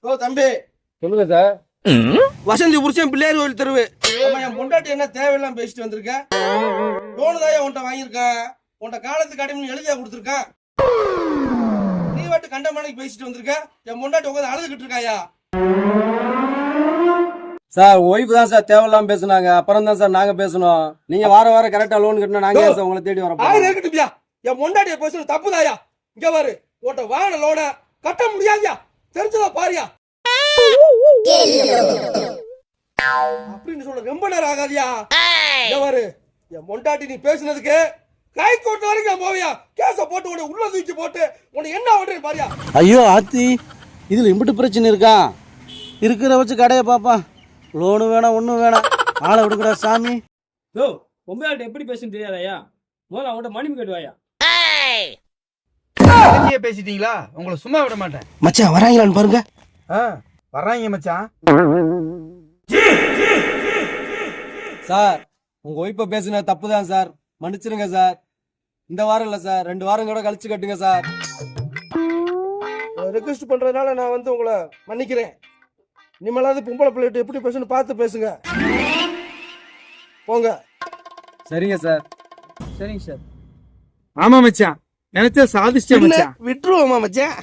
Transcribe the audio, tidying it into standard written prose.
ஓ தம்பி சொல்லுங்க சார். வசந்தி புருஷன் பிள்ளையார் கோயில் தெருவு. என் பொண்டாட்டி என்ன தேவையெல்லாம் பேசிட்டு வந்திருக்கேன். லோனு தான் உன்ட்ட வாங்கியிருக்கேன். உன்ட்ட காலத்துக்கு அடைமணி எழுதியா கொடுத்துருக்கேன். நீ வாட்டு கண்டமானைக்கு பேசிட்டு வந்திருக்க. என் பொண்டாட்டி உட்காந்து அழுதுகிட்டு இருக்காயா? சார் ஒய்ஃப் தான் சார் தேவையில்லாம பேசுனாங்க. அப்புறம் தான் சார் நாங்க பேசணும். நீங்க வாரம் கரெக்டா லோன் கட்டினா நாங்க ஏன் சார் உங்களை தேடி வரோம்? இருக்கட்டும்யா. என் பொண்டாட்டிய பேசுறது தப்புதாயா. இங்க பாரு, உன்ட்ட வாங்கின லோன கட்ட முடியாதியா. தெரிஞ்சதா பாரியா அப்படின்னு சொல்ல ரொம்ப நேரம் ஆகாதியா. இங்க பாரு, என் பொண்டாட்டி நீ பேசுனதுக்கு கை கோட்டு வரைக்கும் போவியா. கேச போட்டு உன்னை உள்ள தூக்கி போட்டு உன்னை என்ன பண்றேன் பாரியா. ஐயோ ஆத்தி, இதுல இம்பிட்டு பிரச்சனை இருக்கா? இருக்கிற வச்சு கடையை பாப்பா. லோனு வேணாம் ஒன்றும் வேணாம். ஆளை விடுக்கடா சாமி. யோ பொம்பளையாட்ட எப்படி பேசுன்னு தெரியாதயா? முதல்ல அவங்கள்ட்ட மன்னிப்பு கேட்டுவாயா. பேசிட்டீங்களா? உங்களை சும்மா விட மாட்டேன். மச்சான் வராங்களான்னு பாருங்க. வர்றாங்க மச்சான். சார் உங்க ஒய்ஃப பேசுன தப்பு தான் சார். மன்னிச்சிருங்க சார். இந்த வாரம் இல்ல சார், 2 வாரம் கூட கழிச்சு கட்டுங்க சார். ரெக்வெஸ்ட் பண்றதுனால நான் வந்து உங்களை மன்னிக்கிறேன். இனிமேலாவது பொம்பளை பிள்ளைகிட்ட எப்படி பேசணும் பார்த்து பேசுங்க. போங்க. சரிங்க சார். சரிங்க சார். ஆமா மச்சான், நினைச்சா சாதிச்சிட்டேன் மச்சான். விட்டுருவோமா மச்சான்.